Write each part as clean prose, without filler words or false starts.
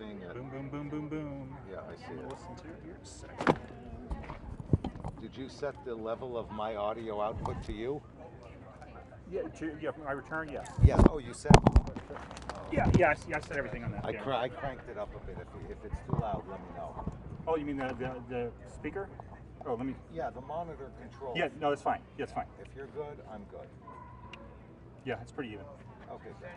seeing it. Boom, boom, boom, boom, boom. Yeah, I see it. Listen to it here in a second. Did you set the level of my audio output to you? Yeah, my return, yes. Yeah. Oh, you set. Yeah, I set everything on that. I cranked it up a bit. If it's too loud, let me know. Oh, you mean the speaker? Oh, let me. Yeah, the monitor control. Yeah, no, that's fine. Yeah, it's fine. If you're good, I'm good. Yeah, it's pretty even. Okay, good.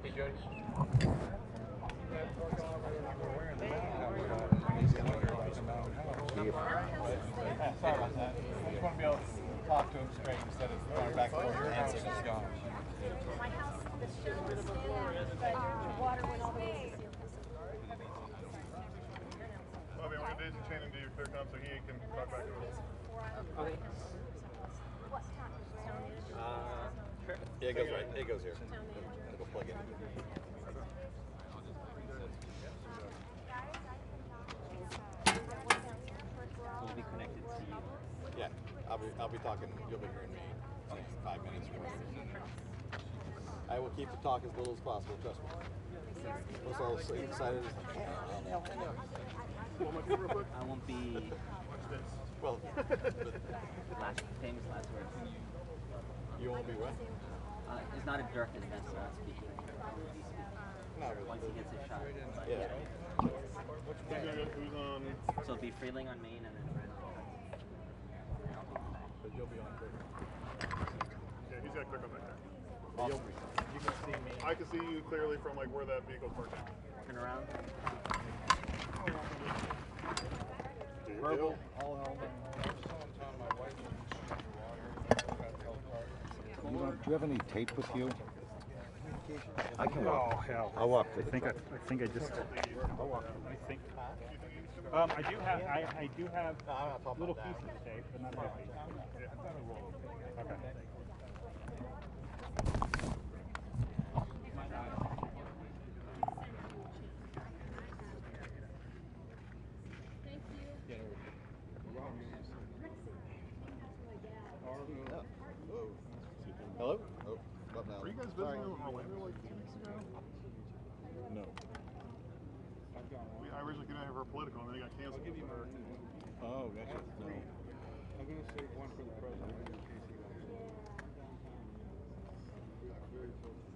Hey, Jody. Sorry about that. I just want to be able to talk to him straight instead of going back and forth. Your answer is gone. My house, the show was in, water went all the way. Bobby, I'm going to daisy chain into your clear com so he can talk back to us. Okay. What time? Sure. Yeah, it goes right. It goes here. It'll plug in. We'll be connected to you. Yeah, I'll be talking. You'll be hearing me in the next 5 minutes or whatever. I will keep the talk as little as possible. Trust me. I was all so excited. I won't be. Well, Famous last words. you won't be what? It's not a direct event, so I'm speaking. Not really. Once he gets his shot. But Yeah. Who's on? So it'll be Freeling on main and then Brent on cut. But you'll be on quick. Yeah, he's got click on back there. Awesome. You can see me. I can see you clearly from like where that vehicle's parked. Turn around. Verbal, all helmet. Do you have any tape with you? I can Oh walk. hell! I'll walk to I the think I just. I think. I do have little pieces of tape, but not heavy. Okay. Hello? Oh, what now? Were you guys visiting Orlando like 2 weeks ago? No. I originally came out here for political and then it got canceled. Oh, gotcha. No. I'm going to save one for the president in case he wants it.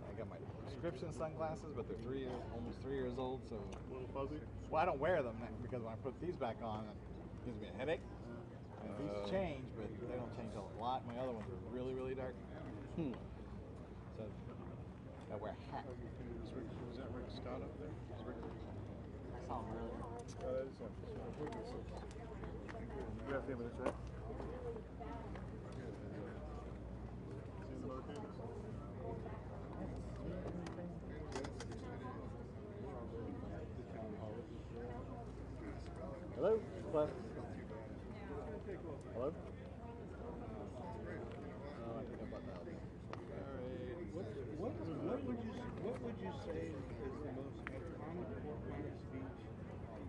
I got my prescription sunglasses, but they're almost 3 years old, so. A little fuzzy. Well, I don't wear them because when I put these back on, it gives me a headache. And these change, but they don't change a lot. My other ones are really, really dark. So I wear a hat. Was that Rick Scott up there? I saw him earlier. You have 10 minutes, right? Seeing the motorcades? Hello? Hello? Hello? I think I'm buttoned out. What would you say is the most iconic Fort Myers Beach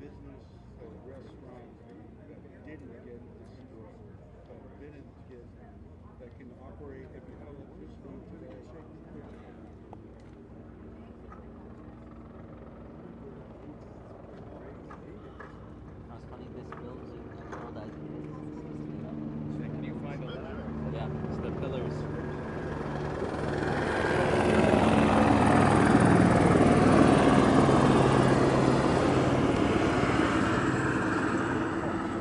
business or restaurant that didn't get this or didn't get that can operate if you had electricity today? It's funny, this building, as old as it is, Can you find a ladder? yeah, it's the pillars.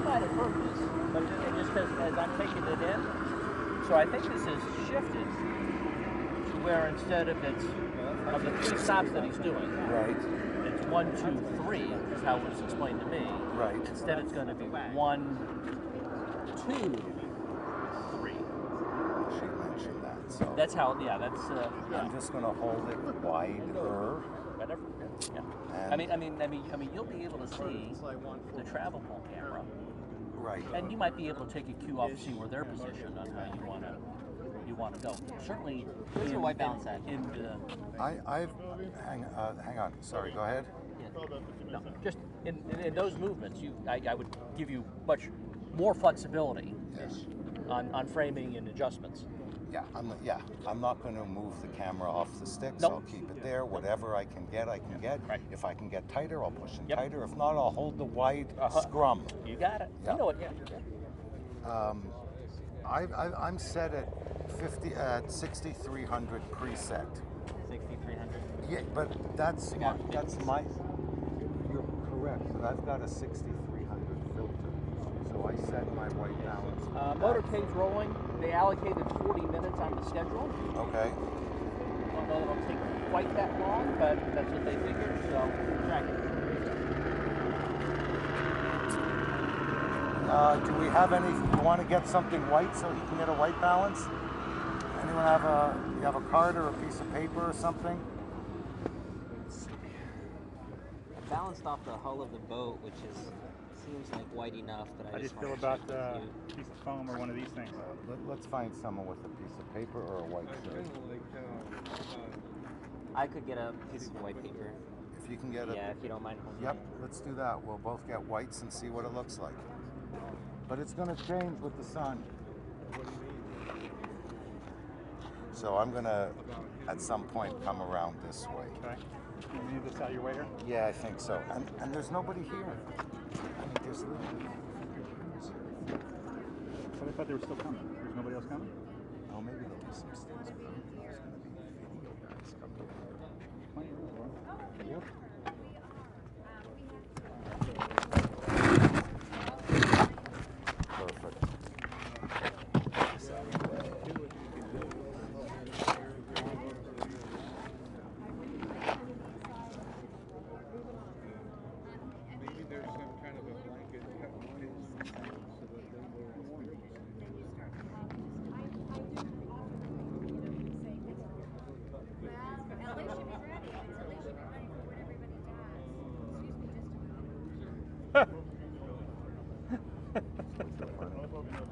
Not a purpose, but just as I'm taking it in, so I think this is shifted to where instead of it's of the 3 stops that he's doing, Right. it's 1, 2, 3 is how it was explained to me. Right. Instead, it's going to be 1, 2, 3. She mentioned that. So That's how. Yeah, that's. I'm just going to hold it wider. Whatever. Yeah. And I mean, you'll be able to see the travel pole camera, right. and you might be able to take a cue off to see where they're positioned on how you want to go. Certainly, where's your white balance at? In the. I've hang on. Sorry. Go ahead. No, just in those movements, I would give you much more flexibility Yes. on framing and adjustments. I'm not going to move the camera off the sticks. Nope. I'll keep it there. Whatever I can get, I can get. Right. If I can get tighter, I'll push it Yep. tighter. If not, I'll hold the wide Uh-huh. scrum. You got it. Yeah. You know it, yeah. I'm set at 6,300 preset. 6,300. Yeah, but that's my. You're correct. But I've got a 6,300 filter, so I set my white balance. Motorcade's rolling. They allocated 40 minutes on the schedule. Okay. I don't know that it'll take quite that long, but that's what they figured. So track it. Do we have any? You want to get something white so he can get a white balance? Anyone you have a card or a piece of paper or something? Balanced off the hull of the boat, which seems like white enough, but How I do you just feel want to about check with you. a piece of foam or one of these things? Let's find someone with a piece of paper or a white shirt. I could get a piece of white paper. If you can get Yeah, if you don't mind holding Yep, it. let's do that. We'll both get whites and see what it looks like. But it's going to change with the sun. So I'm going to, at some point, come around this way. Okay. You need this out of your way here? Yeah, I think so. And there's nobody here. I mean, there's literally. But I thought they were still coming. There's nobody else coming? Oh, maybe there'll be some stills around. There's going to be video guys coming here. Plenty of room. Yep. Perfect. Maybe there's some kind of a blanket cut and paste so that they will LA should be ready. LA should be ready for what everybody does. Excuse me just a moment.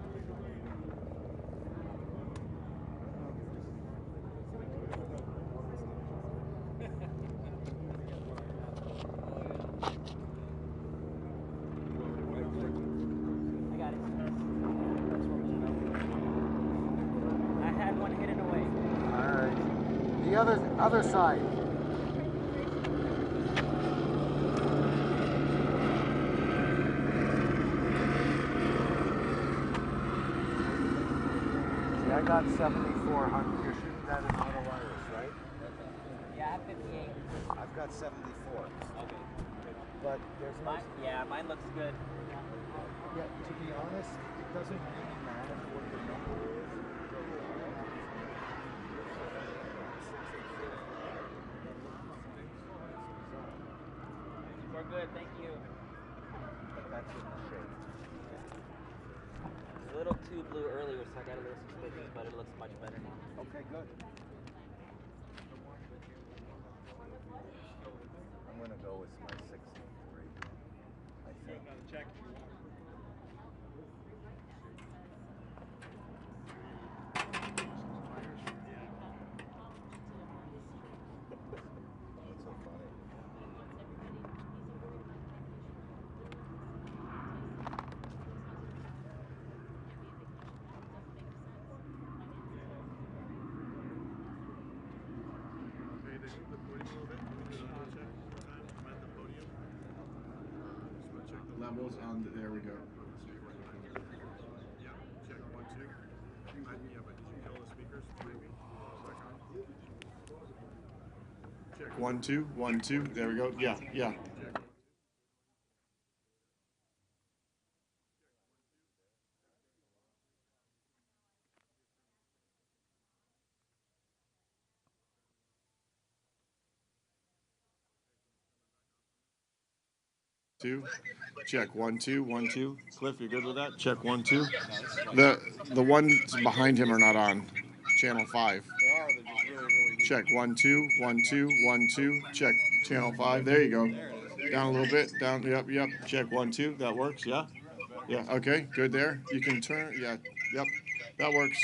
I got it. I had one hidden away. All right. The other side. See, I got 7,400. You're shooting that in auto iris, right? Yeah, I have 58. I've got 74. Okay. But there's no. Mine looks good. Yeah, to be honest, it doesn't really matter what the number is. We're good, thank you. But that's in the shade. It's a little too blue earlier, so I got a little suspicious, but it looks much better now. Okay, good. I'm gonna go with my 63. I think. Check. That's so funny. Okay, they moved the podium a little bit. Can we do a check? I'm at the podium. Just want to check the Levels on there we go. Yeah, check 1, 2. Yeah, but did you kill the speakers? Maybe. Check 1 2 1 2. There we go. Yeah, yeah. Check 1. Two. Check 1 2 1 2. Cliff, you good with that? Check 1 2. The ones behind him are not on. Channel 5. They are, they're just really, really weak. Check 1 2 1 2 1 2. Check channel 5. There you go. Down a little bit. Down. Yep. Yep. Check 1 2. That works. Yeah. Yeah. Okay. Good there. You can turn. Yeah. Yep. That works.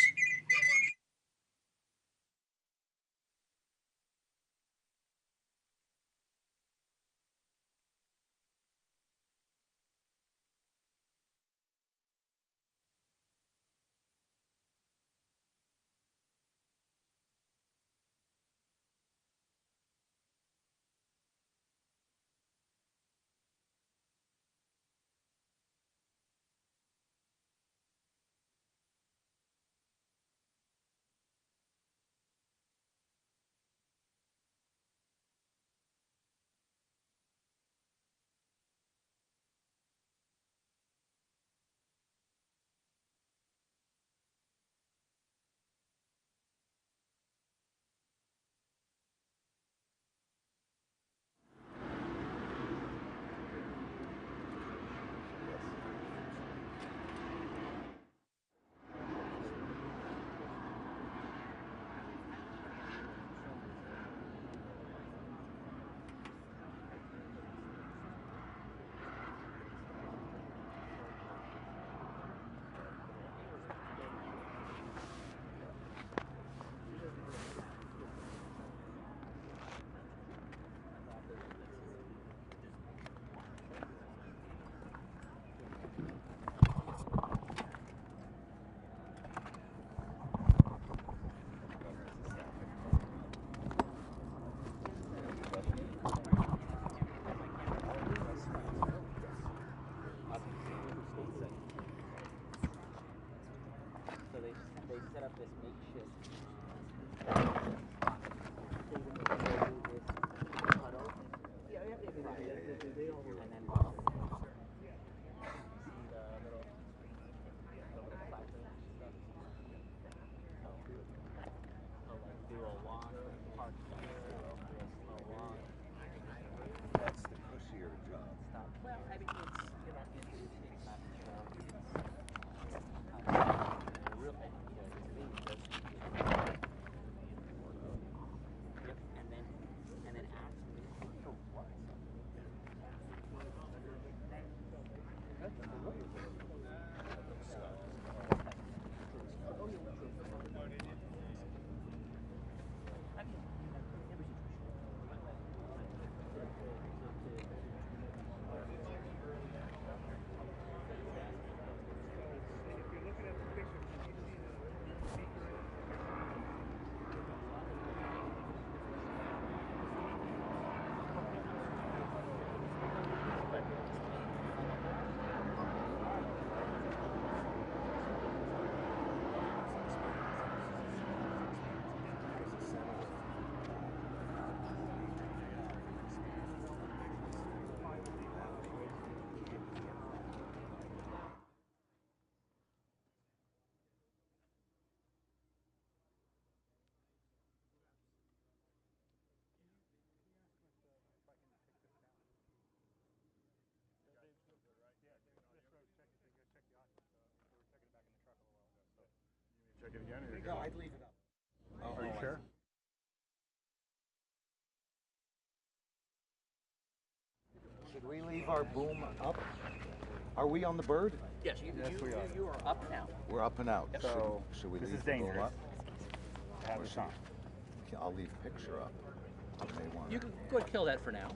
Pick it again? Or No, I'd leave it up. Are you sure? Should we leave our boom up? Are we on the bird? Yes, you are up now. We're up and out. So, should we this leave is the boom dangerous. up? Have this on. I'll leave picture up. You may want You can go ahead and kill that for now.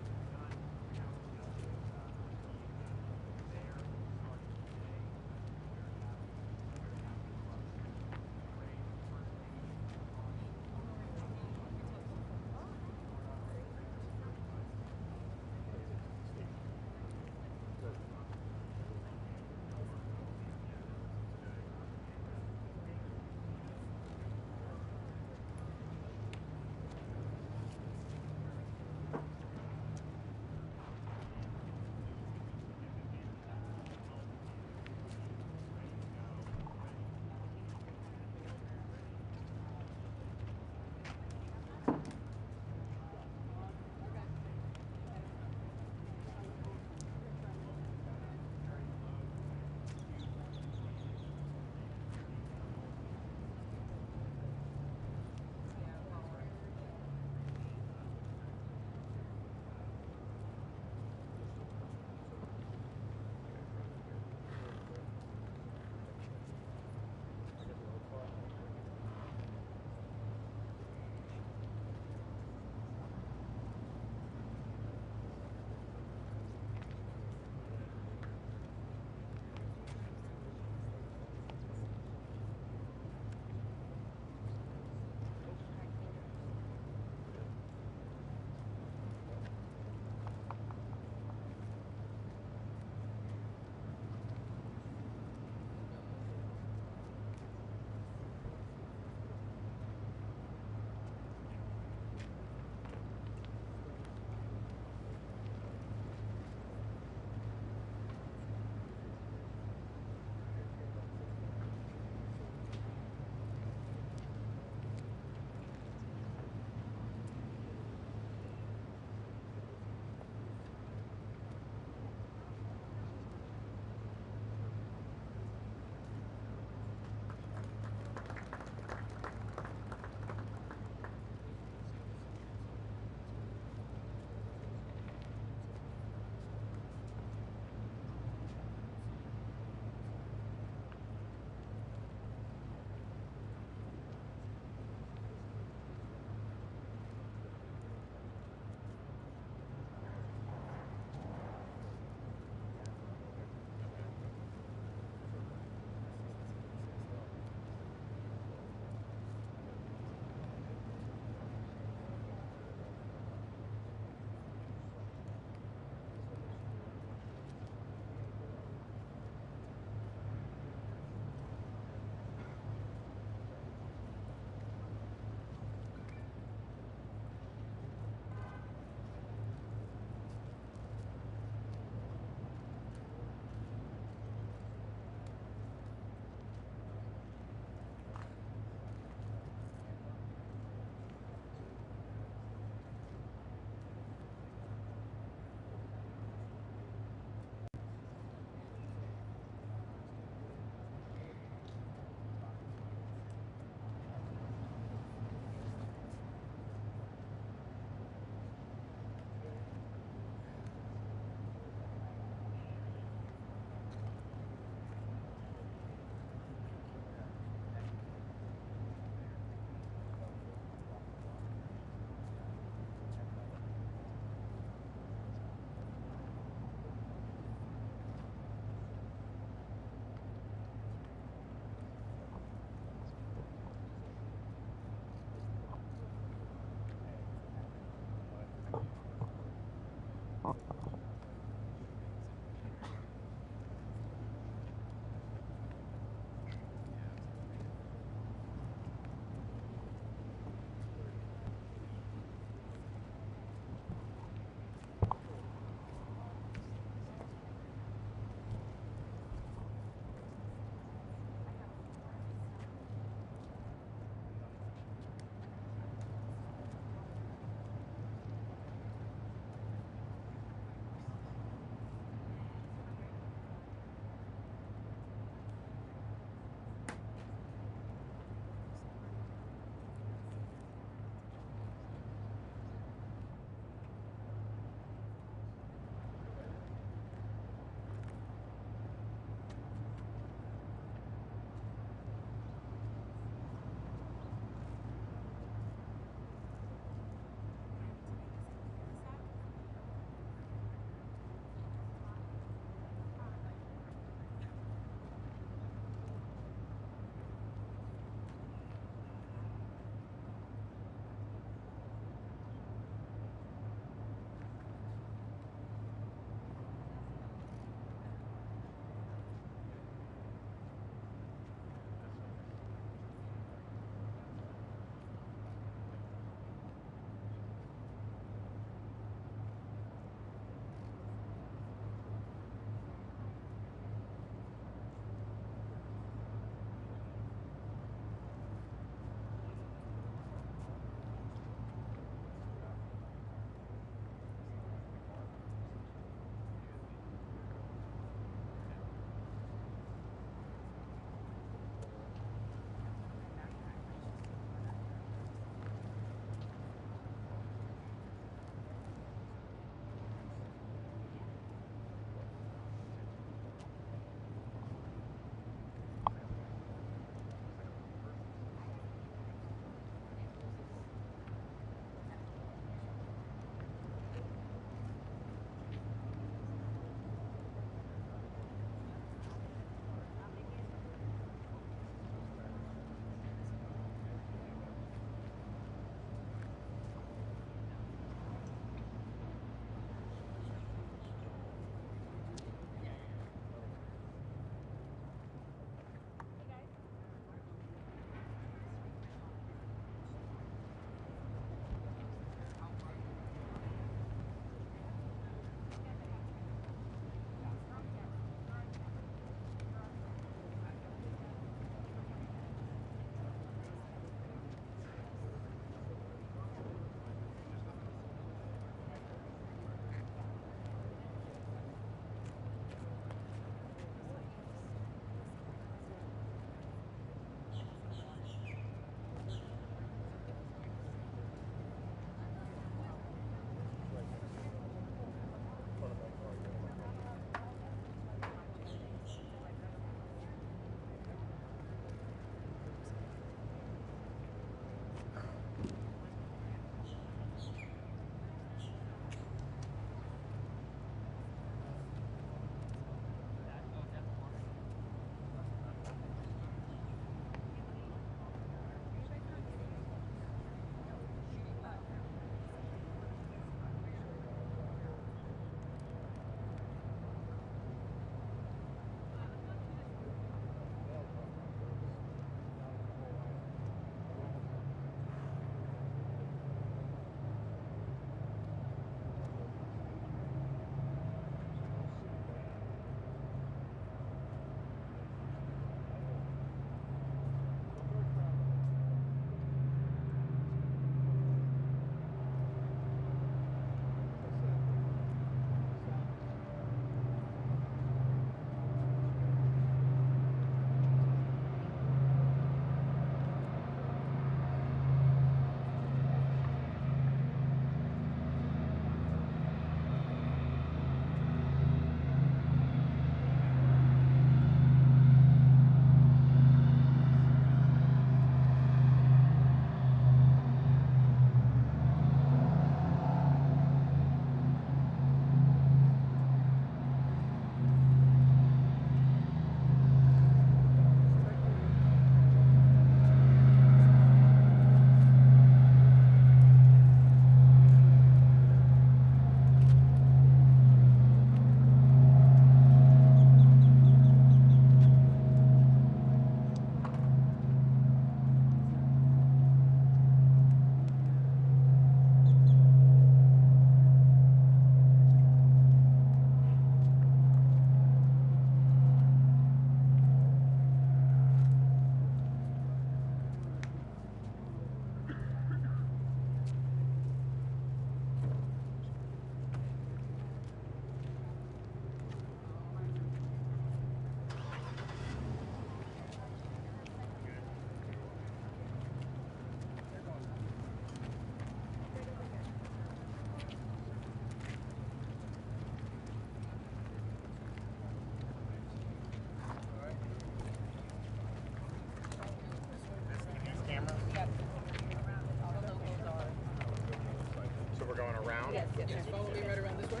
Yes, yes. Follow me right around this way.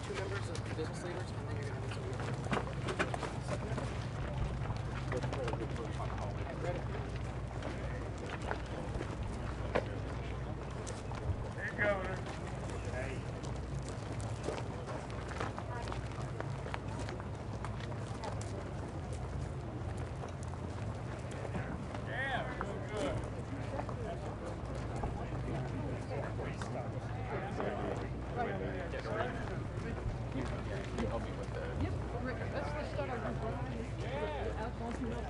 Two members of business leaders, and then you're going to meet Ready? Hey, Governor. Hey. Yeah, real good. Yep. Let's start our group. Alex wants some milk.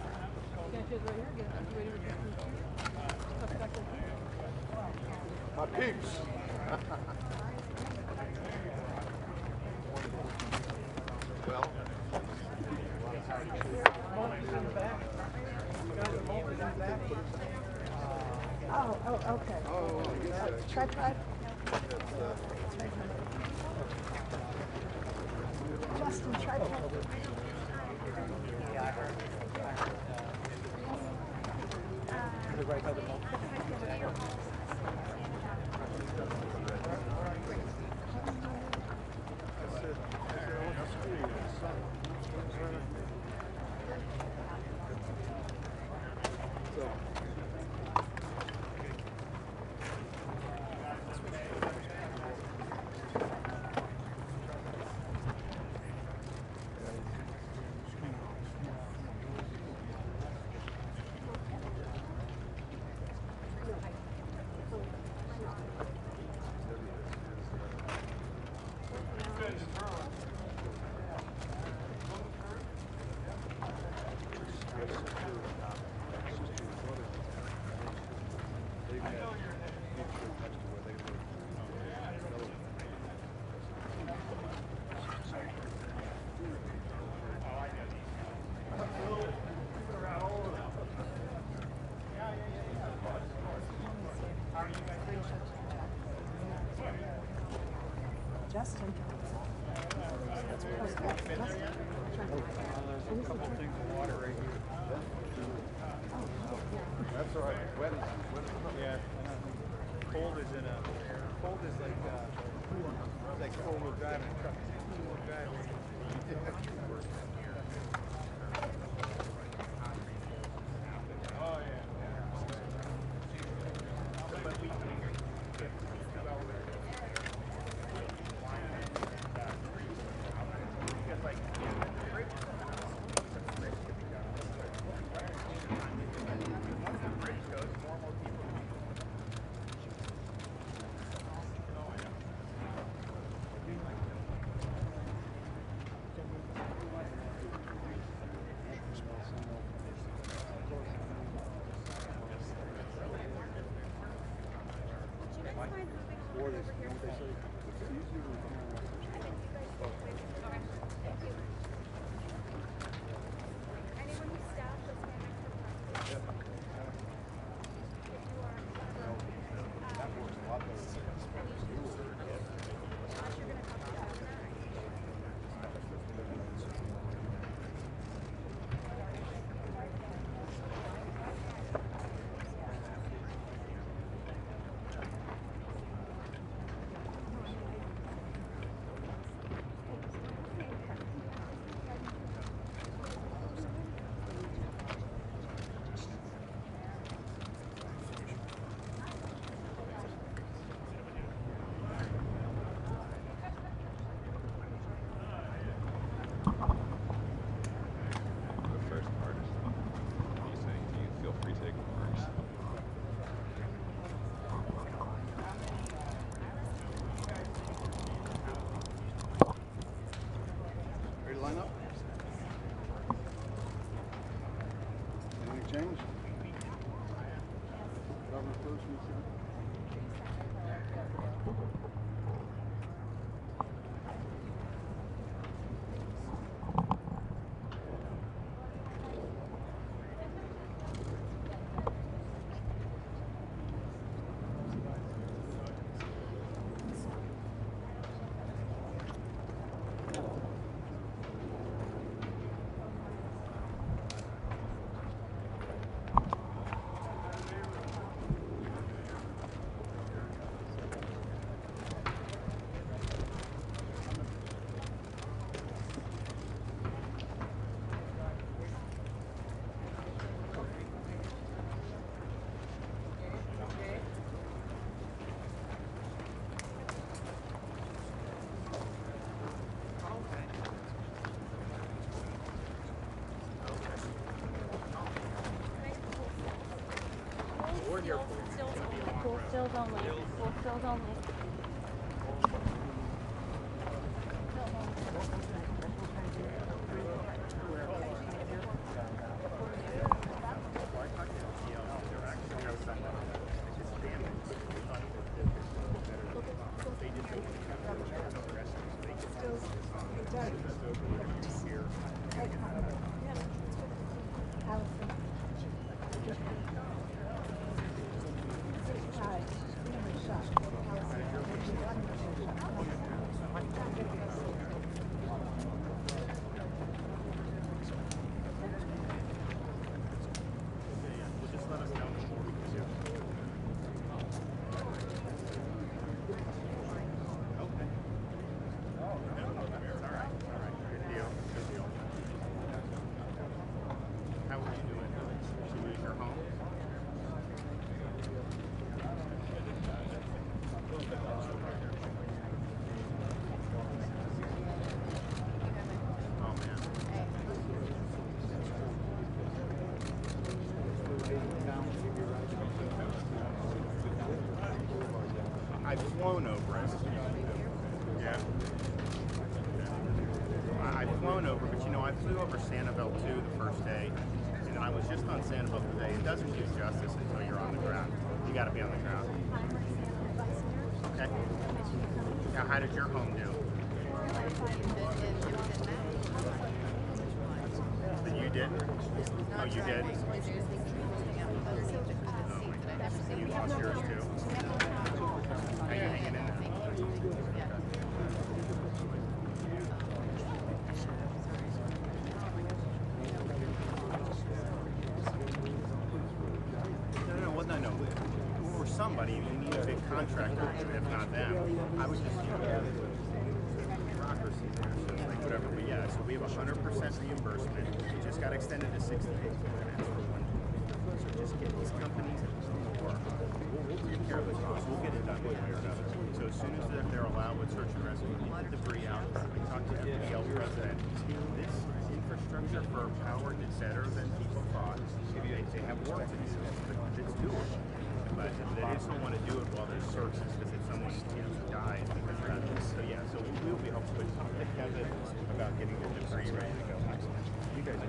Get right here. Get ready to My peeps. Well, Oh, okay. Tripod? Justin, tripod. Justin. That's perfect. Justin. There's a couple things of water right here. That's all right. Wet is Yeah. Cold is like four-wheel drive in a truck. Two-wheel drive. Oh, yeah. Anyone who stops, let's stand next to Ready to line up? Anything change? Governor first, me second. Stills only. Full stills only. I've flown over it. Yeah. I've flown over, but you know, I flew over Sanibel too the first day, and I was just on Sanibel today. It doesn't do justice until you're on the ground. You got to be on the ground. Okay. Now, how did your home do? But you did? Oh, you did? You lost yours too? How you hanging in there? No. Or somebody, you need a big contractor, if not them. I was just, bureaucracy there, so it's like whatever. But yeah, so we have 100% reimbursement. It just got extended to 60 days. We're going to ask for 1 day. So just get these companies to work. We'll take care of this cost. We'll get it done one way or another. So as soon as they're allowed with search and rescue, we get the debris out. We talk to the FDL president. This infrastructure for powered is better than people thought. They have work to do, but it's doable. But they just don't want to do it while there's searches because if someone dies because of that. So yeah, so we'll be helpful with Kevin about getting the debris ready to go. You guys are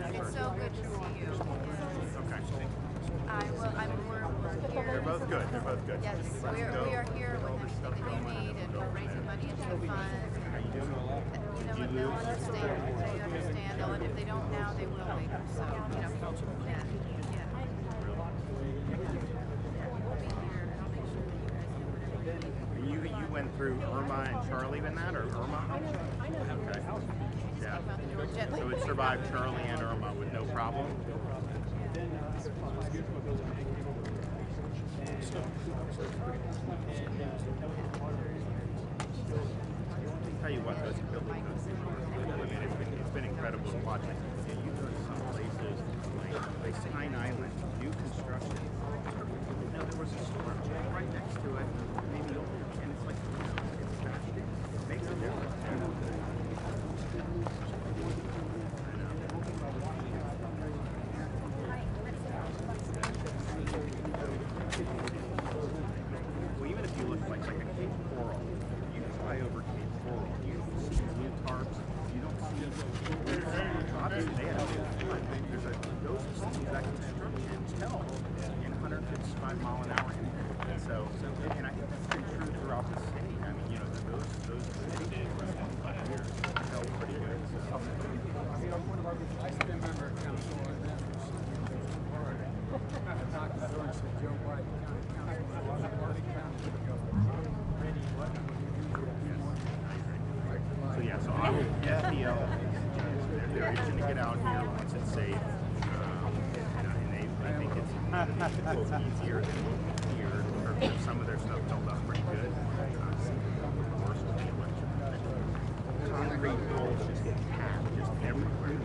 It's so good to see you. Okay. We're here. They're both good. They're both good. Yes, we are here with everything that you need, and we're raising money into the fund. You know what? They'll understand. They understand. If they don't now, they will later. So, yeah. We'll be here, and I'll make sure that you guys know whatever you need. You went through Irma and Charlie in that, or Irma? Okay. Yeah. So it survived Charlie and Irma with no problem? Tell you what, those buildings, it's been incredible to watch. You go to some places like Pine Island, new construction. You know, there was a store right next to it, maybe open, and it's like, it makes a difference. Well, even if you look like a Cape Coral, you fly over Cape Coral, you don't see new tarps, you don't see obviously they have there's those cities that can tell in 155 mile an hour. And so and I think that's been true throughout the state. I mean, you know, those cities tell pretty good. So. I still remember a council on that. I talked to George and Joe White, So yeah, so I will FDL. They're itching to get out here once it's safe, and I think it's easier than here. Or some of their stuff held up pretty good. Worse with the electric. Concrete poles just get packed just everywhere.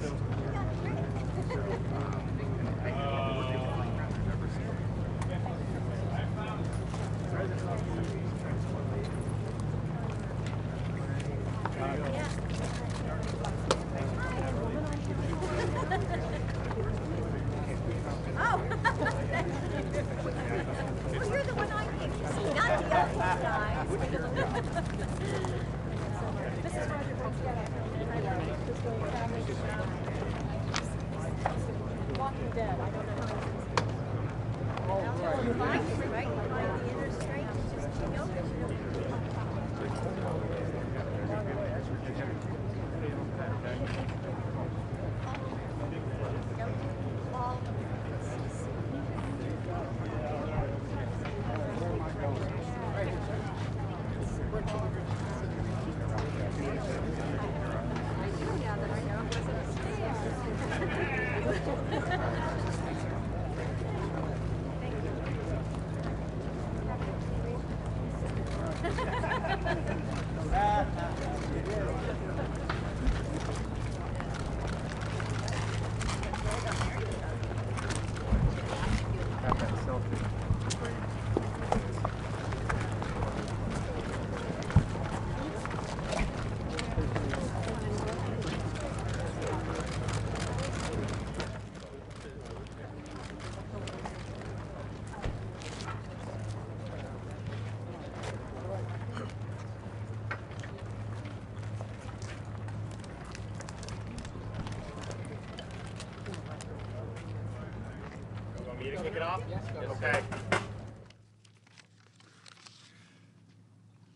Kick it off? Okay.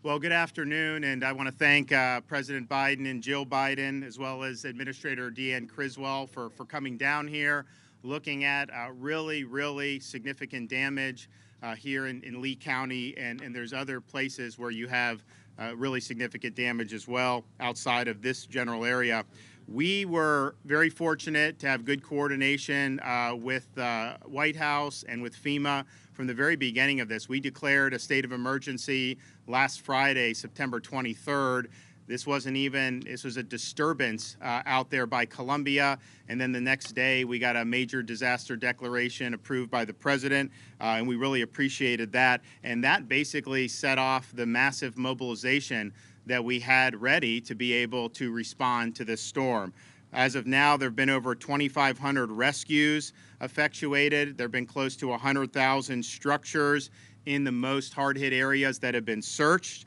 Well, good afternoon, and I want to thank President Biden and Jill Biden, as well as Administrator Deanne Criswell for coming down here, looking at really significant damage here in Lee County, and there's other places where you have really significant damage as well outside of this general area. We were very fortunate to have good coordination with the White House and with FEMA from the very beginning of this. We declared a state of emergency last Friday, September 23rd. This was a disturbance out there by Columbia, and then the next day we got a major disaster declaration approved by the president, and we really appreciated that. And that basically set off the massive mobilization that we had ready to be able to respond to this storm. As of now, there have been over 2,500 rescues effectuated. There have been close to 100,000 structures in the most hard-hit areas that have been searched.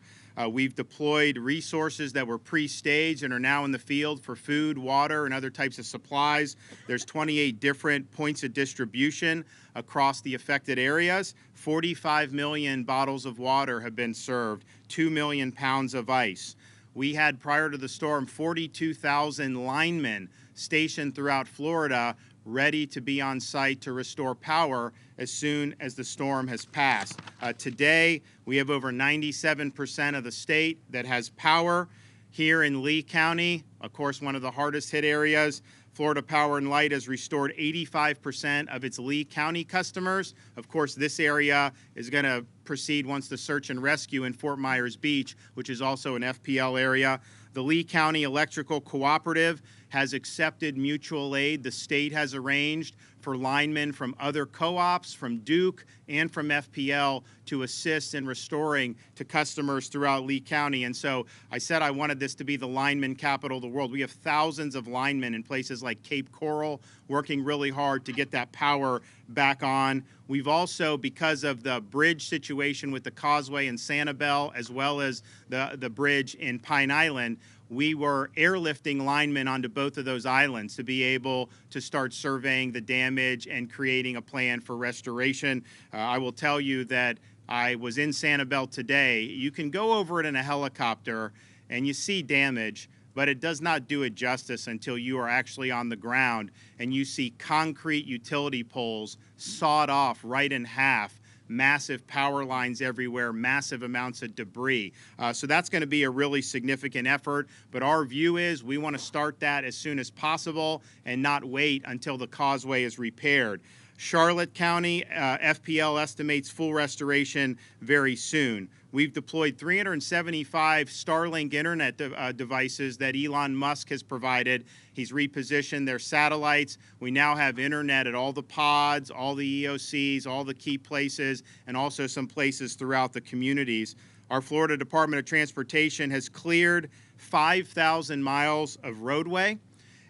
We've deployed resources that were pre-staged and are now in the field for food, water, and other types of supplies. There's 28 different points of distribution across the affected areas. 45 million bottles of water have been served, 2 million pounds of ice. We had, prior to the storm, 42,000 linemen stationed throughout Florida ready to be on site to restore power as soon as the storm has passed. Today, we have over 97% of the state that has power. Here in Lee County, of course, one of the hardest hit areas, Florida Power and Light has restored 85% of its Lee County customers. Of course, this area is going to proceed once the search and rescue in Fort Myers Beach, which is also an FPL area. The Lee County Electrical Cooperative has accepted mutual aid the state has arranged for linemen from other co-ops, from Duke, and from FPL to assist in restoring to customers throughout Lee County. And so I said I wanted this to be the lineman capital of the world. We have thousands of linemen in places like Cape Coral working really hard to get that power back on. We've also, because of the bridge situation with the causeway in Sanibel, as well as the bridge in Pine Island, we were airlifting linemen onto both of those islands to be able to start surveying the damage and creating a plan for restoration. I will tell you that I was in Sanibel today. You can go over it in a helicopter and you see damage, but it does not do it justice until you are actually on the ground and you see concrete utility poles sawed off right in half, massive power lines everywhere, massive amounts of debris. So that's going to be a really significant effort, but our view is we want to start that as soon as possible and not wait until the causeway is repaired. Charlotte County, FPL estimates full restoration very soon. We've deployed 375 Starlink internet devices that Elon Musk has provided. He's repositioned their satellites. We now have internet at all the pods, all the EOCs, all the key places, and also some places throughout the communities. Our Florida Department of Transportation has cleared 5,000 miles of roadway.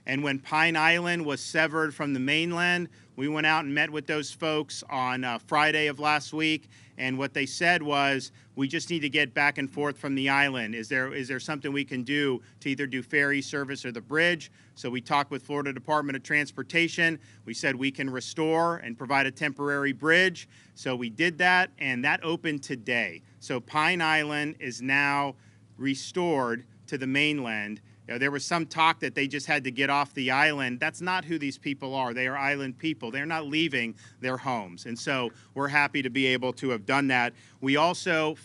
And when Pine Island was severed from the mainland, we went out and met with those folks on Friday of last week, and what they said was, we just need to get back and forth from the island. Is there something we can do to either do ferry service or the bridge? So we talked with Florida Department of Transportation. We said we can restore and provide a temporary bridge. So we did that, and that opened today. So Pine Island is now restored to the mainland. There was some talk that they just had to get off the island. That's not who these people are. They are island people. They're not leaving their homes. And so we're happy to be able to have done that. We also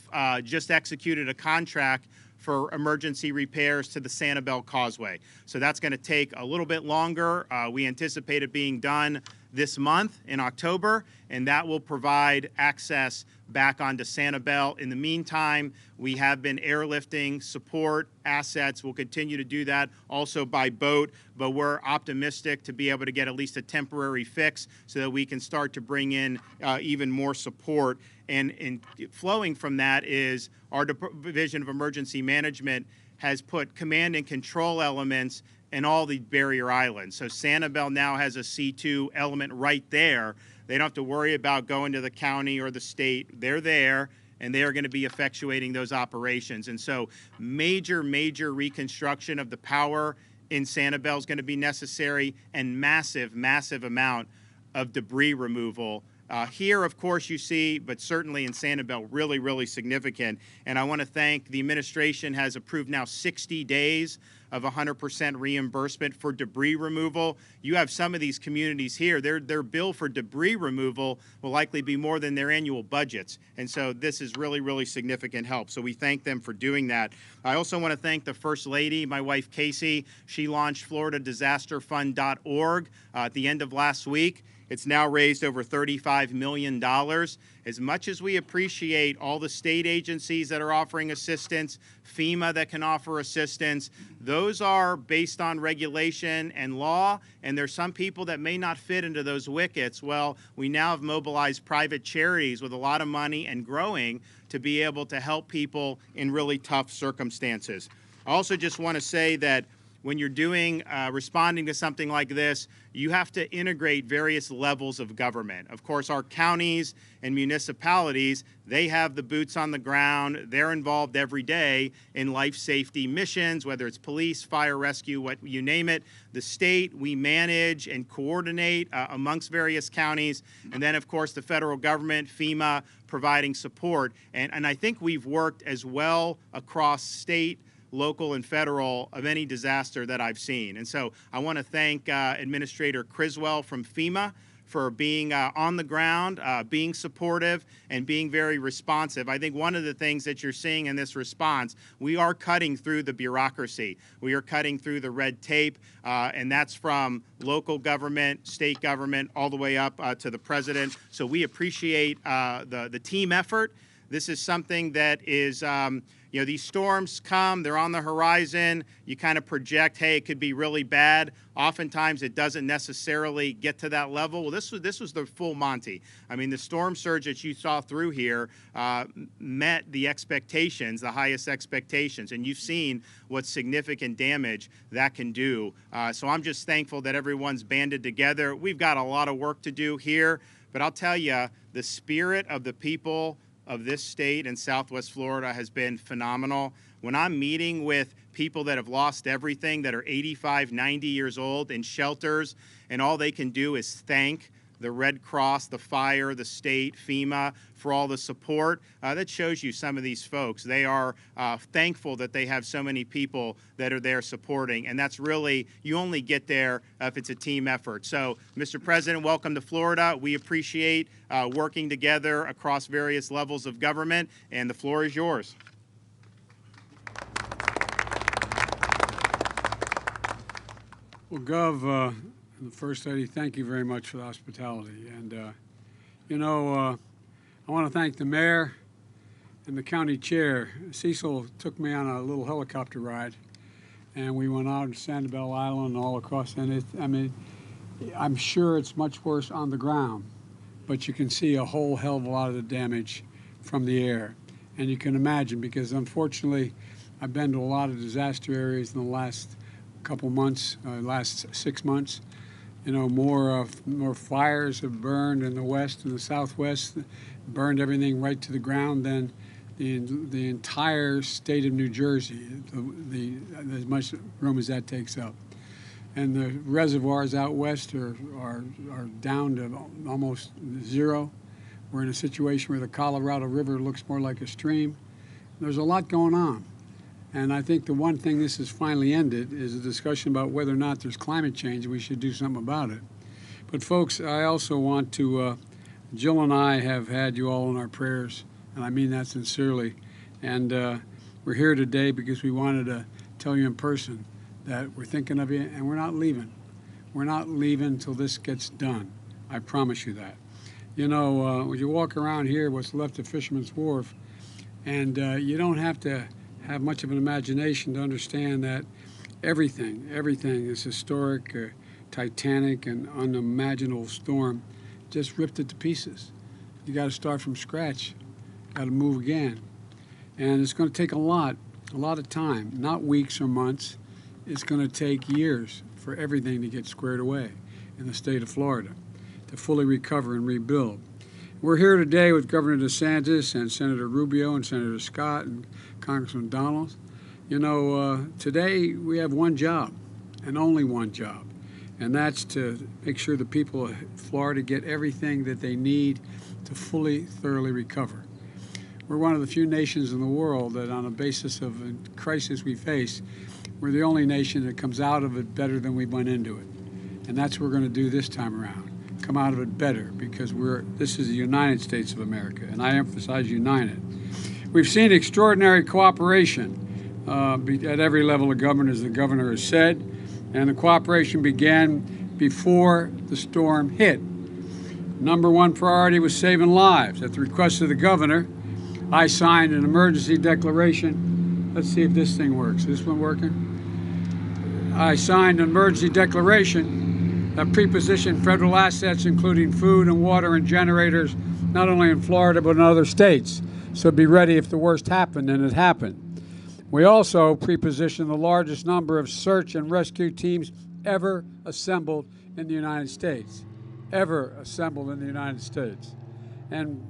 just executed a contract for emergency repairs to the Sanibel Causeway. So that's going to take a little bit longer. We anticipate it being done this month in October, and that will provide access back onto Sanibel. In the meantime, we have been airlifting support assets. We'll continue to do that also by boat, but we're optimistic to be able to get at least a temporary fix so that we can start to bring in even more support. And flowing from that is our Division of Emergency Management has put command and control elements in all the barrier islands. So Sanibel now has a C2 element right there. They don't have to worry about going to the county or the state. They're there, and they are going to be effectuating those operations. And so major reconstruction of the power in Sanibel is going to be necessary, and massive amount of debris removal Here, of course, you see, but certainly in Sanibel, really, really significant. And I want to thank the administration has approved now 60 days of 100% reimbursement for debris removal. You have some of these communities here, their bill for debris removal will likely be more than their annual budgets. And so this is really, really significant help. So we thank them for doing that. I also want to thank the First Lady, my wife Casey. She launched FloridaDisasterFund.org at the end of last week. It's now raised over $35 million. As much as we appreciate all the state agencies that are offering assistance, FEMA that can offer assistance, those are based on regulation and law, and there's some people that may not fit into those wickets. Well, we now have mobilized private charities with a lot of money and growing to be able to help people in really tough circumstances. I also just want to say that when you're doing, responding to something like this, you have to integrate various levels of government. Of course, our counties and municipalities, they have the boots on the ground. They're involved every day in life safety missions, whether it's police, fire, rescue, what you name it. The state, we manage and coordinate amongst various counties. And then, of course, the federal government, FEMA, providing support. And I think we've worked as well across state, local, and federal of any disaster that I've seen. And so I want to thank Administrator Criswell from FEMA for being on the ground, being supportive, and being very responsive. I think one of the things that you're seeing in this response, we are cutting through the bureaucracy. We are cutting through the red tape, and that's from local government, state government, all the way up to the president. So we appreciate the team effort. This is something that is, you know, these storms come, they're on the horizon. You kind of project, hey, it could be really bad. Oftentimes, it doesn't necessarily get to that level. Well, this was the full Monty. I mean, the storm surge that you saw through here met the expectations, the highest expectations, and you've seen what significant damage that can do. So I'm just thankful that everyone's banded together. We've got a lot of work to do here, but I'll tell you, the spirit of the people of this state and Southwest Florida has been phenomenal. When I'm meeting with people that have lost everything, that are 85, 90 years old in shelters, and all they can do is thank the Red Cross, the fire, the state, FEMA, for all the support, that shows you some of these folks. They are thankful that they have so many people that are there supporting, and that's really, you only get there if it's a team effort. So, Mr. President, welcome to Florida. We appreciate working together across various levels of government, and the floor is yours. Well, Gov, the First Lady, thank you very much for the hospitality. And, you know, I want to thank the mayor and the county chair. Cecil took me on a little helicopter ride, and we went out to Sanibel Island and all across. And I mean, I'm sure it's much worse on the ground, but you can see a whole hell of a lot of the damage from the air. And you can imagine, because unfortunately, I've been to a lot of disaster areas in the last couple months, last 6 months. You know, more fires have burned in the west and the southwest, burned everything right to the ground than the entire state of New Jersey, as much room as that takes up. And the reservoirs out west are down to almost zero. We're in a situation where the Colorado River looks more like a stream. There's a lot going on. And I think the one thing this has finally ended is a discussion about whether or not there's climate change and we should do something about it. But folks, I also want to, Jill and I have had you all in our prayers, and I mean that sincerely. And we're here today because we wanted to tell you in person that we're thinking of you and we're not leaving. We're not leaving until this gets done. I promise you that. You know, when you walk around here, what's left of Fisherman's Wharf, and you don't have to have much of an imagination to understand that everything is historic, titanic, and unimaginable storm just ripped it to pieces. You got to start from scratch, got to move again. And it's going to take a lot of time, not weeks or months. It's going to take years for everything to get squared away in the state of Florida, to fully recover and rebuild. We're here today with Governor DeSantis and Senator Rubio and Senator Scott and Congressman Donald. You know, today we have one job, and only one job, and that's to make sure the people of Florida get everything that they need to fully, thoroughly recover. We're one of the few nations in the world that, on a basis of a crisis we face, we're the only nation that comes out of it better than we went into it. And that's what we're going to do this time around, come out of it better, because this is the United States of America, and I emphasize united. We've seen extraordinary cooperation at every level of government, as the governor has said, and the cooperation began before the storm hit. Number one priority was saving lives. At the request of the governor, I signed an emergency declaration. Let's see if this thing works. Is this one working? I signed an emergency declaration that prepositioned federal assets, including food and water and generators, not only in Florida but in other states. So be ready if the worst happened, and it happened. We also prepositioned the largest number of search and rescue teams ever assembled in the United States. Ever assembled in the United States. And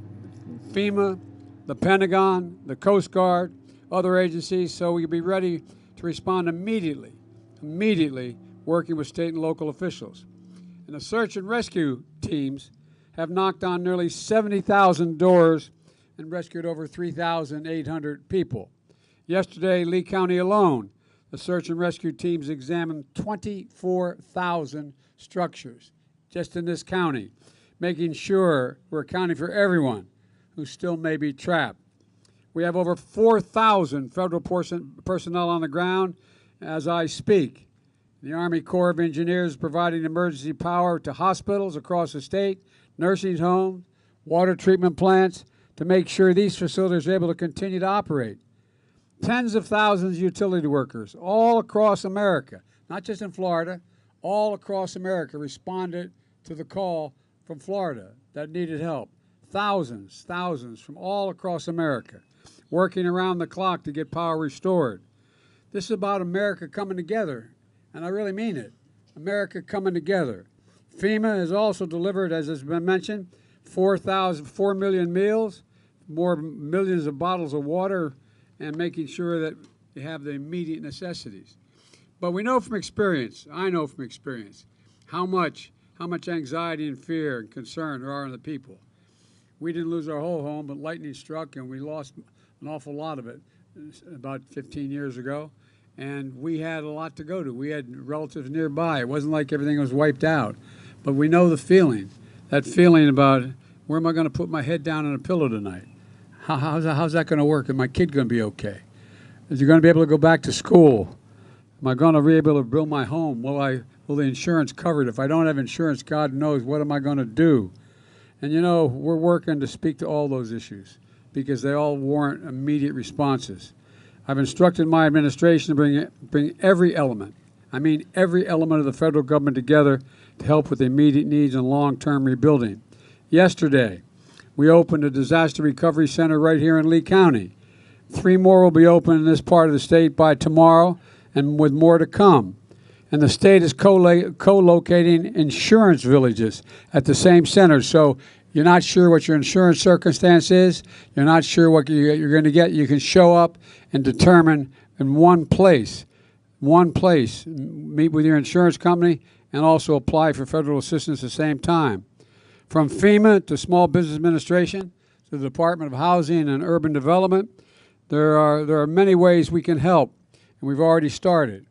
FEMA, the Pentagon, the Coast Guard, other agencies, so we can be ready to respond immediately, working with state and local officials. And the search and rescue teams have knocked on nearly 70,000 doors and rescued over 3,800 people. Yesterday, Lee County alone, the search and rescue teams examined 24,000 structures just in this county, making sure we're accounting for everyone who still may be trapped. We have over 4,000 federal personnel on the ground as I speak. The Army Corps of Engineers providing emergency power to hospitals across the state, nursing homes, water treatment plants, to make sure these facilities are able to continue to operate. Tens of thousands of utility workers all across America, not just in Florida, all across America responded to the call from Florida that needed help. Thousands from all across America, working around the clock to get power restored. This is about America coming together, and I really mean it. America coming together. FEMA has also delivered, as has been mentioned, 4 million meals, more millions of bottles of water, and making sure that you have the immediate necessities. But we know from experience, I know from experience, how much anxiety and fear and concern there are in the people. We didn't lose our whole home, but lightning struck, and we lost an awful lot of it about 15 years ago. And we had a lot to go to. We had relatives nearby. It wasn't like everything was wiped out. But we know the feeling, that feeling about, where am I going to put my head down on a pillow tonight? How's that going to work? Is my kid going to be okay? Is he going to be able to go back to school? Am I going to be able to build my home? Will the insurance cover it? If I don't have insurance, God knows, what am I going to do? And you know, we're working to speak to all those issues because they all warrant immediate responses. I've instructed my administration to bring every element, I mean every element of the federal government together to help with the immediate needs and long-term rebuilding. Yesterday, we opened a disaster recovery center right here in Lee County. 3 more will be open in this part of the state by tomorrow, and with more to come. And the state is co-locating insurance villages at the same center. So you're not sure what your insurance circumstance is, you're not sure what you're going to get, you can show up and determine in one place, meet with your insurance company, and also apply for federal assistance at the same time. From FEMA to Small Business Administration to the Department of Housing and Urban Development, there are many ways we can help, and we've already started.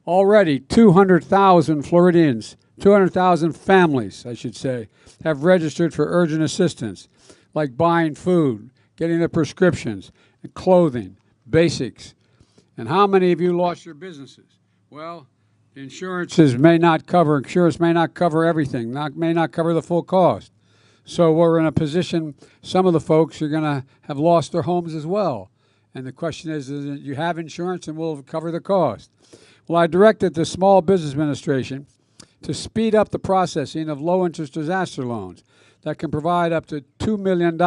Already, 200,000 Floridians, 200,000 families, I should say, have registered for urgent assistance, like buying food, getting their prescriptions, and clothing, basics. And how many of you lost your businesses? Well, insurance may not cover everything, may not cover the full cost. So we're in a position, some of the folks are going to have lost their homes as well. And the question is you have insurance and we'll cover the cost. Well, I directed the Small Business Administration to speed up the processing of low-interest disaster loans that can provide up to $2 million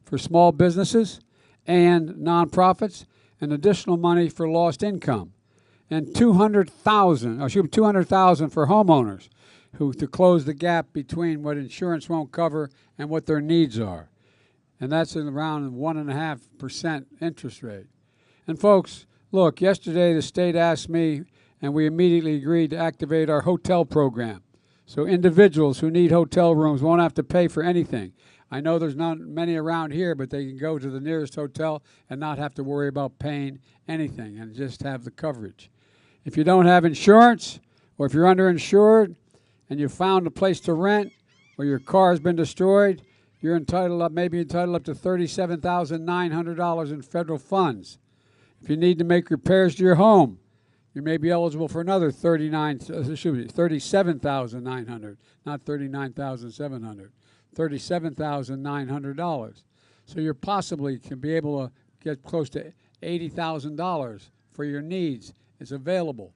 for small businesses and nonprofits and additional money for lost income, and $200,000 for homeowners to close the gap between what insurance won't cover and what their needs are. And that's in around 1.5% interest rate. And folks, look, yesterday the state asked me and we immediately agreed to activate our hotel program. So individuals who need hotel rooms won't have to pay for anything. I know there's not many around here, but they can go to the nearest hotel and not have to worry about paying anything and just have the coverage. If you don't have insurance, or if you're underinsured and you found a place to rent, or your car has been destroyed, you're maybe entitled up to $37,900 in federal funds. If you need to make repairs to your home, you may be eligible for another $37,900, not $39,700, $37,900. So you possibly can be able to get close to $80,000 for your needs. It's available.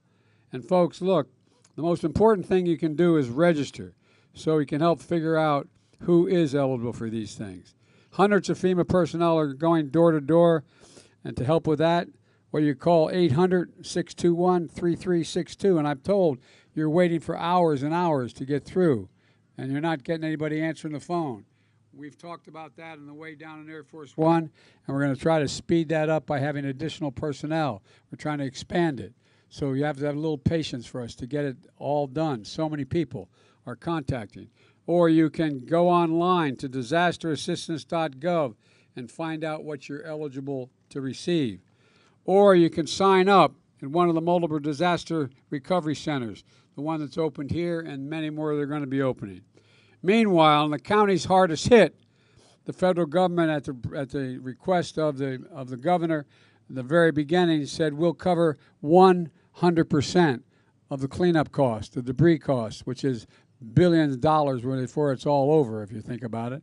And folks, look, the most important thing you can do is register so we can help figure out who is eligible for these things. Hundreds of FEMA personnel are going door to door, and to help with that, well, you call 800-621-3362, and I'm told you're waiting for hours and hours to get through, and you're not getting anybody answering the phone. We've talked about that on the way down in Air Force One, and we're going to try to speed that up by having additional personnel. We're trying to expand it. So you have to have a little patience for us to get it all done. So many people are contacting. Or you can go online to disasterassistance.gov and find out what you're eligible to receive. Or you can sign up in one of the multiple disaster recovery centers, the one that's opened here and many more they're going to be opening. Meanwhile, in the counties hardest hit, the federal government, at the request of the governor, in the very beginning, said we'll cover 100% of the cleanup cost, the debris cost, which is billions of dollars before it's all over, if you think about it.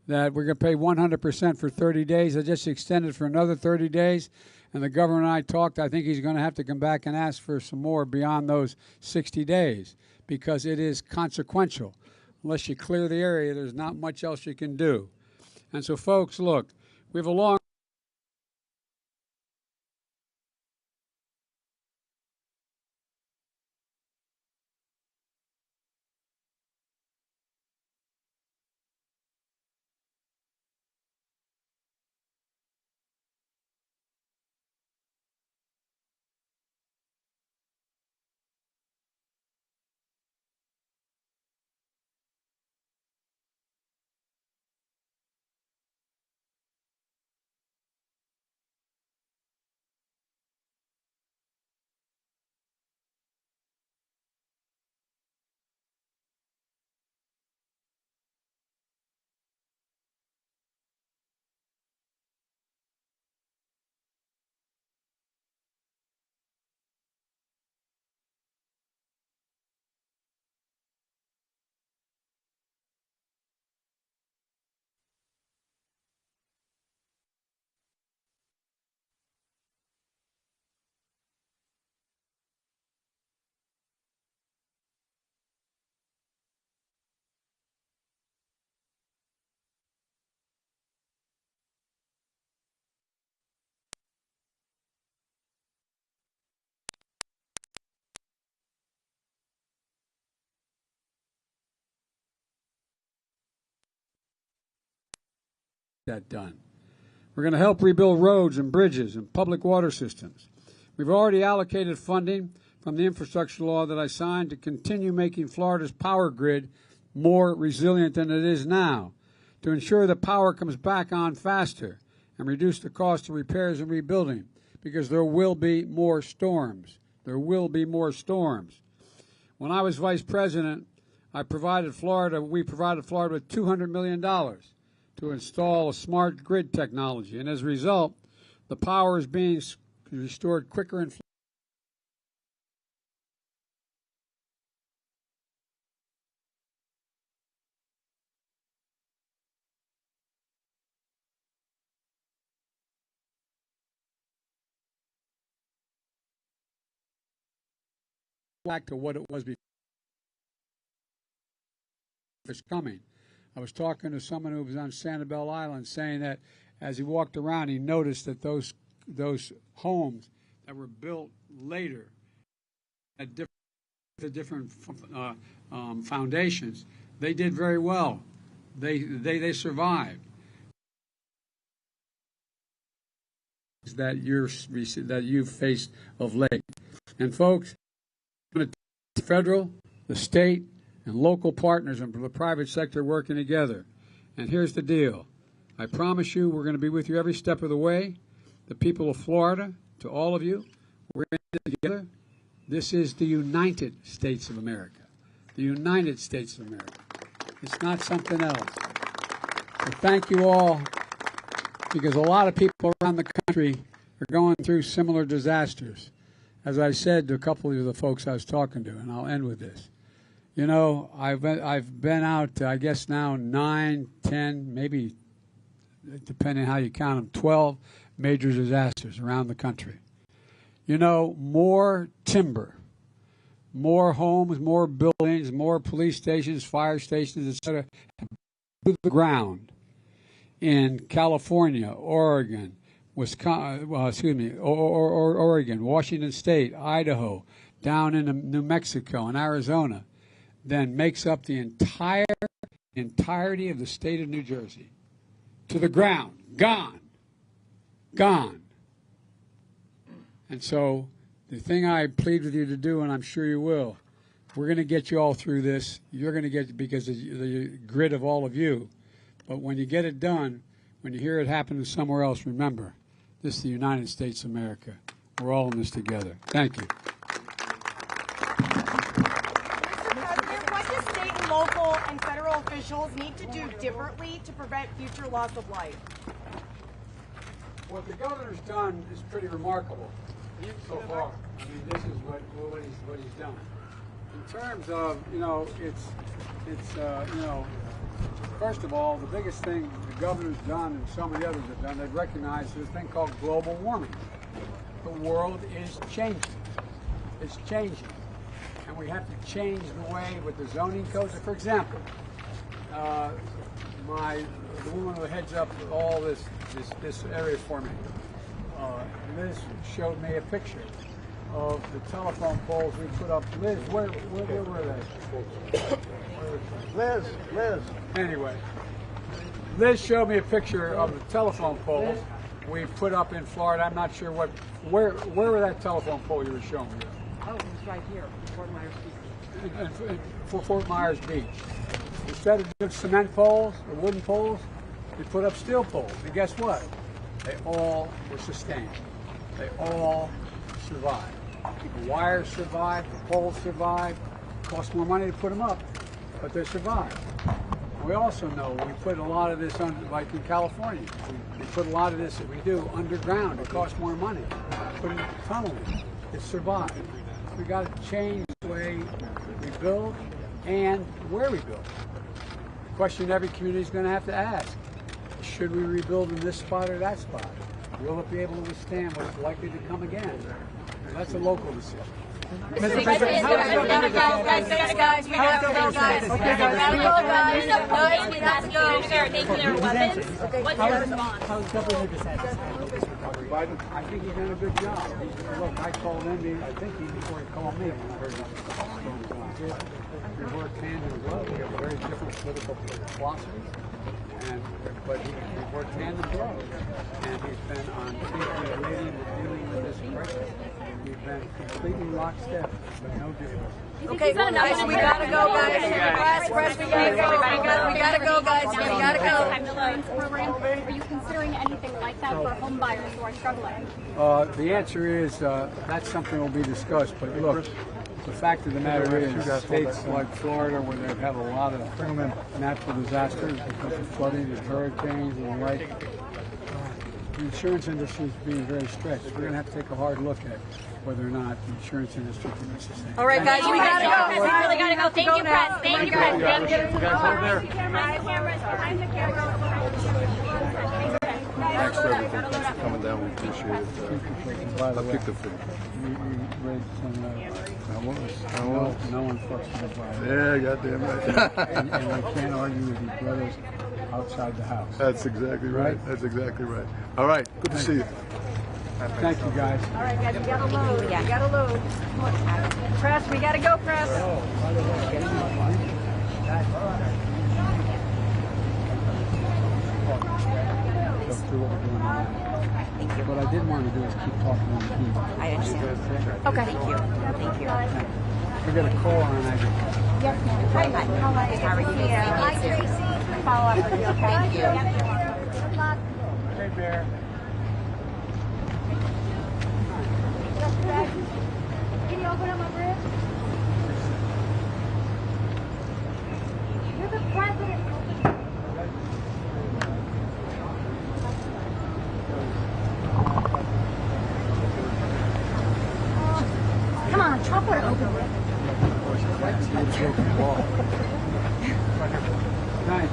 That we're going to pay 100% for 30 days. I just extended for another 30 days. And the governor and I talked. I think he's going to have to come back and ask for some more beyond those 60 days because it is consequential. Unless you clear the area, there's not much else you can do. And so, folks, look, we have a long that done. We're going to help rebuild roads and bridges and public water systems. We've already allocated funding from the infrastructure law that I signed to continue making Florida's power grid more resilient than it is now, to ensure that power comes back on faster and reduce the cost of repairs and rebuilding, because there will be more storms. There will be more storms. When I was vice president, we provided Florida with $200 million to install a smart grid technology. And as a result, the power is being restored quicker and back to what it was before. It's coming. I was talking to someone who was on Sanibel Island saying that as he walked around, he noticed that those homes that were built later had different foundations. They did very well. They survived. That you've faced of late, and folks, The federal, the state, and local partners and the private sector working together. And here's the deal. I promise you we're going to be with you every step of the way. The people of Florida, to all of you, we're in this together. This is the United States of America. The United States of America. It's not something else. So thank you all, because a lot of people around the country are going through similar disasters. As I said to a couple of the folks I was talking to, and I'll end with this. You know, I've been out, I guess now 9, 10, maybe, depending on how you count them, 12 major disasters around the country. You know, more timber, more homes, more buildings, more police stations, fire stations, etc., to the ground in California, Oregon, Wisconsin, Oregon, Washington State, Idaho, down in New Mexico and Arizona, then makes up the entirety of the state of New Jersey. To the ground, gone. And so the thing I plead with you to do, and I'm sure you will, we're going to get you all through this. You're going to get it because of the grit of all of you. But when you get it done, when you hear it happen somewhere else, remember, this is the United States of America. We're all in this together. Thank you. What do state and local and federal officials need to do differently to prevent future loss of life? What the governor's done is pretty remarkable so far. I mean, this is what he's done. In terms of, you know, it's you know, first of all, the biggest thing the governor's done and so many others have done, they've recognized this thing called global warming. The world is changing. It's changing. And we have to change the way with the zoning codes. For example, the woman who heads up all this area for me, Liz showed me a picture of the telephone poles we put up. Liz, where were they? Liz. Anyway, Liz showed me a picture of the telephone poles we put up in Florida. I'm not sure where were that telephone pole you were showing me? Oh, it was right here, Fort Myers Beach. For Fort Myers Beach. Instead of doing cement poles or wooden poles, we put up steel poles. And guess what? They all were sustained. They all survived. The wires survived, the poles survived. It cost more money to put them up, but they survived. And we also know we put a lot of this like in California. We put a lot of this that we do underground. It costs more money. Put in tunneling. It survived. We got to change the way we build and where we build. The question every community is going to have to ask: should we rebuild in this spot or that spot? Will it be able to withstand what's likely to come again? And that's a local decision. Mr. President, we gotta go, guys. We gotta go, guys. We gotta go, guys. We have to go. They're taking their weapons. What's your response? How's Governor DeSantis? I think he's done a good job. Look, I called him, I think before he called me when I heard about what's going on. We work hand in glove. We have very different political philosophies. But we worked hand in glove, and he's been on TV and dealing with this crisis. We've been completely lockstep, but no difference. Okay, guys, we gotta go, guys. Press, we gotta go. We gotta go, guys. We gotta go. Are you considering anything like that for home buyers who are struggling? The answer is that's something that will be discussed. But look, the fact of the matter is, states like Florida, where they've had a lot of natural disasters because of flooding and hurricanes and the like, the insurance industry is being very stretched. We're going to have to take a hard look at whether or not the insurance industry can be sustained. All right, guys, we gotta go. We really gotta go. Thank you, press. Thank you, press. You guys hold there. Behind the camera. Thanks for everything. Thanks for coming down. We appreciate it. I'll kick the food. You raised some, no one fucks with the fire. Yeah, goddamn right. And they can't argue with your brothers outside the house. That's exactly right. That's exactly right. All right. Good to see you. Thank you, guys. All right, guys, we gotta load. We gotta load. Press, we gotta go, press. Through what we're doing now. Thank you. What I didn't want to do is keep talking on the heat. I understand. Okay. Thank you. Thank you. to get a call on everything. Yes, ma'am. Hi, how are you? How are you? Hi, Tracy. Follow up with you, okay? Thank you. Good luck. Hey, Bear. Can you open up my bridge? You're the president. Come on, Trump would have opened it. Nice.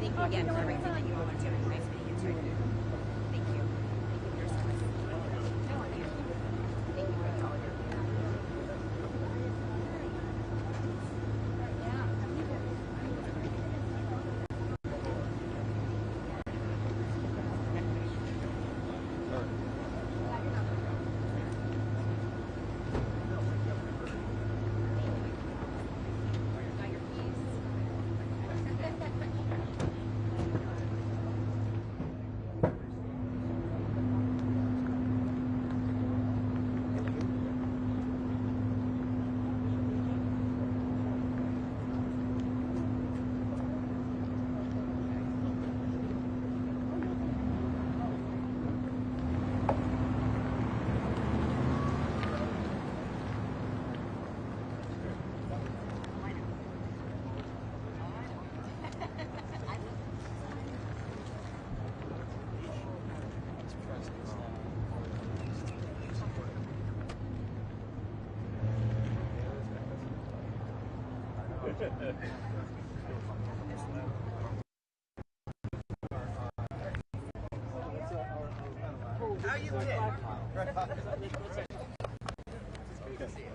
Thank you again for everything that you all are doing. Nice meeting you too. Thank you. Thank you for your service. Thank you. Thank you for all your How you been? Good to see you.